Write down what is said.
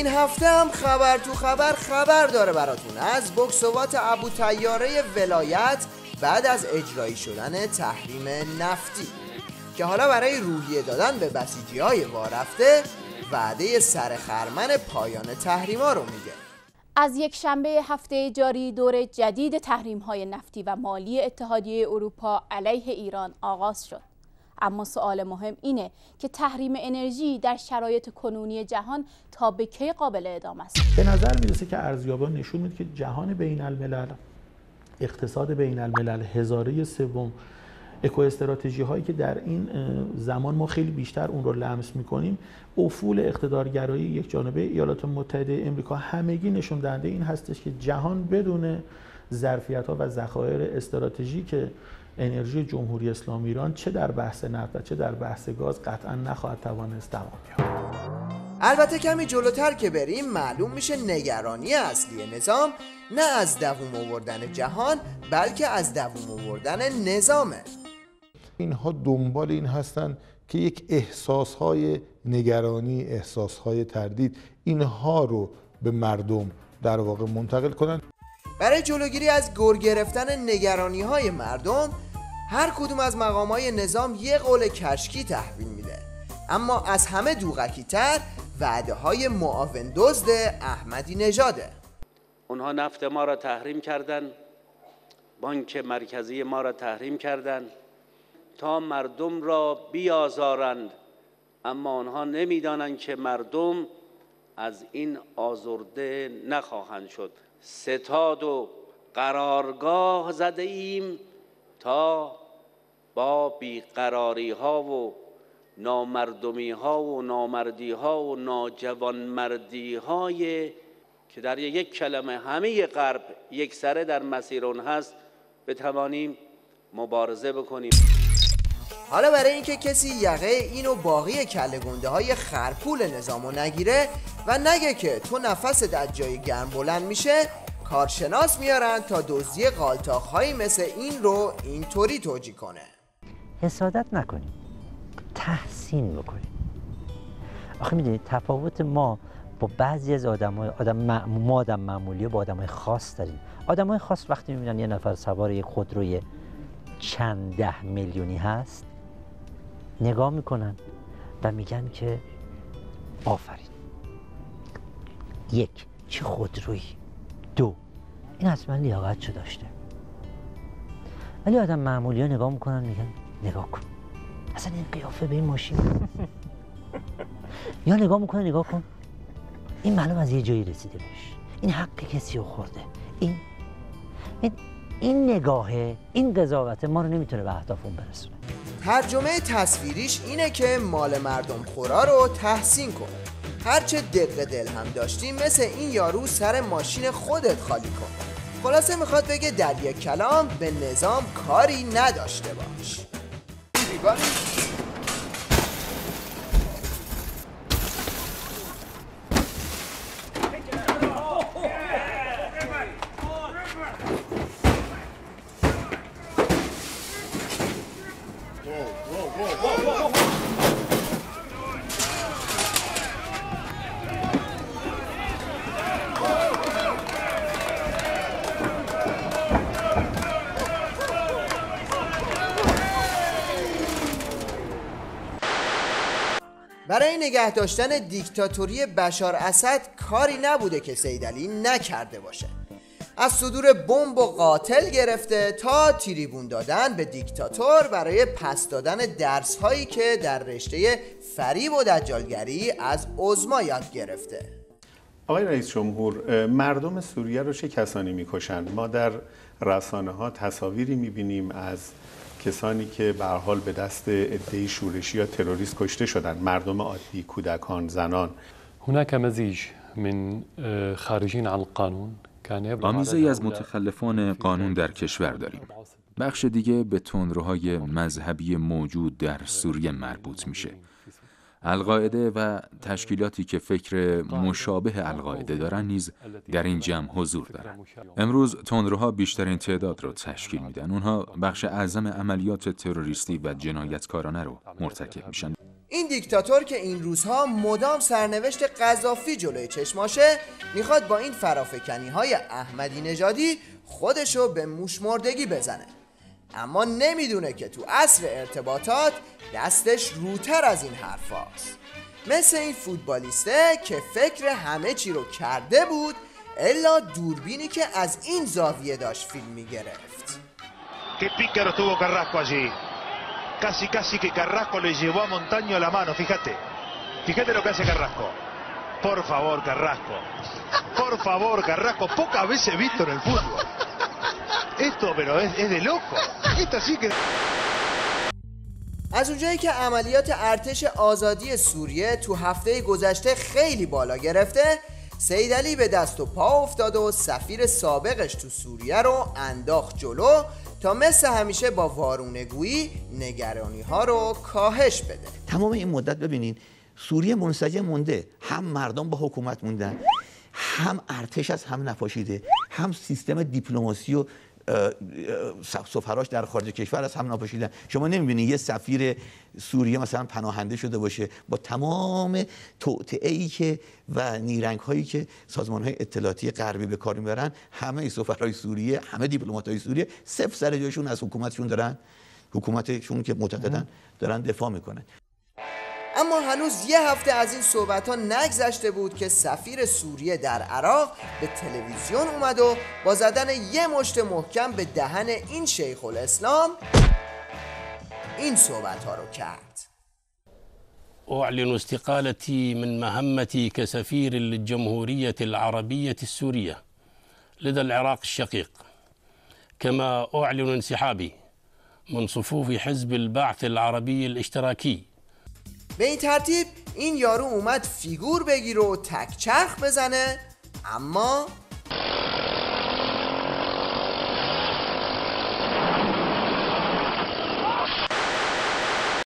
این هفته هم خبر تو خبر داره براتون از بکسوات ابوطیاره ولایت بعد از اجرایی شدن تحریم نفتی که حالا برای روحیه دادن به بسیجی‌های وارفته وعده سر خرمن پایان تحریما رو میده. از یک شنبه هفته جاری دور جدید تحریم‌های نفتی و مالی اتحادیه اروپا علیه ایران آغاز شد. اما سوال مهم اینه که تحریم انرژی در شرایط کنونی جهان تا به کی قابل ادامه است؟ به نظر میرسه که ارزیابان نشون میده که جهان بین الملل، اقتصاد بین الملل، هزاره سوم، اکو استراتژی هایی که در این زمان ما خیلی بیشتر اون رو لمس میکنیم، افول اقتدارگرایی یک جانبه ایالات متحده امریکا همگی نشون دهنده این هستش که جهان بدون ظرفیت ها و ذخایر استراتژیک انرژی جمهوری اسلامی ایران چه در بحث نفت و چه در بحث گاز قطعا نخواهد توانست دوام بیاورد. البته کمی جلوتر که بریم معلوم میشه نگرانی اصلی نظام نه از دوام آوردن جهان بلکه از دوام آوردن نظامه. اینها دنبال این هستن که یک احساسهای نگرانی، احساسهای تردید، اینها رو به مردم در واقع منتقل کنن. برای جلوگیری از گر گرفتن نگرانی‌های مردم هر کدوم از مقام‌های نظام یک قول کشکی تحویل میده، اما از همه دوغکی‌تر وعده‌های معاون دزد احمدی نژاده. اونها نفت ما را تحریم کردن، بانک مرکزی ما را تحریم کردن تا مردم را بیازارند، اما آنها نمیدانند که مردم از این آزرده نخواهند شد. ستاد و قرارگاه زده ایم تا با بیقراری ها و نامردمی ها و نامردی ها و ناجوانمردی های که در یک کلمه همه غرب یک سره در مسیر اون هست بتوانیم مبارزه بکنیم. حالا برای اینکه کسی یقه اینو باقی کله گنده های خرپول نظامو نگیره و نگه که تو نفست از جای گرم بلند میشه، کارشناس میارن تا دزدی غالطاق‌هایی مثل این رو اینطوری توجیه کنه. حسادت نکنیم، تحسین بکنیم. آخه میدونید تفاوت ما با بعضی از ما آدم معمولی با آدم‌های خاص داریم. آدم‌های خاص وقتی میبینن یه نفر سوار یک خودروی چند ده میلیونی هست نگاه میکنن و میگن که آفرین، یک، چه خودرویی، دو، این حتما لیاقتشو داشته. ولی آدم معمولی ها نگاه میکنن میگن نگاه کن اصلا این قیافه به این ماشین یا نگاه میکنه نگاه کن این معلوم از یه جایی رسیده بهش، این حق کسی رو خورده، این نگاهه، این قضاوت ما رو نمیتونه به اهدافمون برسونه. ترجمه تصویریش اینه که مال مردم خورا رو تحسین کن. هرچه دق دل هم داشتی مثل این یارو سر ماشین خودت خالی کن. خلاصه میخواد بگه در یک کلام به نظام کاری نداشته باش. برای نگه داشتن دیکتاتوری بشار اسد کاری نبوده که سیدعلی نکرده باشه. از صدور بمب و قاتل گرفته تا تریبون دادن به دیکتاتور برای پس دادن درس هایی که در رشته فریب و دجالگری از عظما یاد گرفته. آقای رئیس جمهور، مردم سوریه رو چه کسانی میکشند؟ ما در رسانه ها تصاویری میبینیم از کسانی که به هر حال به دست عده‌ای شورشی یا تروریست کشته شدند، مردم عادی، کودکان، زنان. هناك مزیج من خارجین عن القانون. آمیزه‌ای از متخلفان قانون در کشور داریم. بخش دیگه به تندروهای مذهبی موجود در سوریه مربوط میشه. القاعده و تشکیلاتی که فکر مشابه القاعده دارن نیز در این جمع حضور دارن. امروز تندروها بیشترین تعداد رو تشکیل میدن. اونها بخش اعظم عملیات تروریستی و جنایتکارانه رو مرتکب میشن. این دیکتاتور که این روزها مدام سرنوشت قذافی جلوی چشماشه میخواد با این فرافکنی های احمدی نژادی خودشو به موشمردگی بزنه، اما نمیدونه که تو عصر ارتباطات دستش روتر از این حرفاست. مثل این فوتبالیسته که فکر همه چی رو کرده بود الا دوربینی که از این زاویه داشت فیلم میگرفت. Qué pícaro estuvo Carrasco allí. Casi que Carrasco le llevó a Montaño la mano, fíjate lo que hace Carrasco. Por favor, Carrasco, pocas veces visto en el fútbol. Esto, pero es de loco. Esto sí que... از اونجایی که عملیات ارتش آزادی سوریه تو هفته گذشته خیلی بالا گرفته، سیدعلی به دست و پا افتاد و سفیر سابقش تو سوریه رو انداخت جلو تا مثل همیشه با وارونه‌گویی نگرانی ها رو کاهش بده. تمام این مدت ببینین سوریه منسجم مونده، هم مردم با حکومت موندن، هم ارتش از هم نپاشیده، هم سیستم دیپلماسی و سفراش در خارج کشور از هم نپاشیدن. شما نمیبینید یه سفیر سوریه مثلا پناهنده شده باشه با تمام توطئه‌ای که و نیرنگ‌هایی که سازمان‌های اطلاعاتی غربی به کار میبرن، همه سفرای سوریه، همه دیپلمات‌های سوریه صفر سر جایشون از حکومتشون دارن، حکومتشون که معتقدن دارن دفاع میکنن. اما هنوز یه هفته از این صحبت‌ها نگذشته بود که سفیر سوریه در عراق به تلویزیون اومد و با زدن یه مشت محکم به دهن این شیخ الاسلام این صحبت‌ها رو کرد. أعلن استقالتي من مهمتي كسفير للجمهورية العربية السورية لدى العراق الشقيق، كما أعلن انسحابي من صفوف حزب البعث العربي الاشتراكي. به این ترتیب این یارو اومد فیگور بگیره و تکچرخ بزنه، اما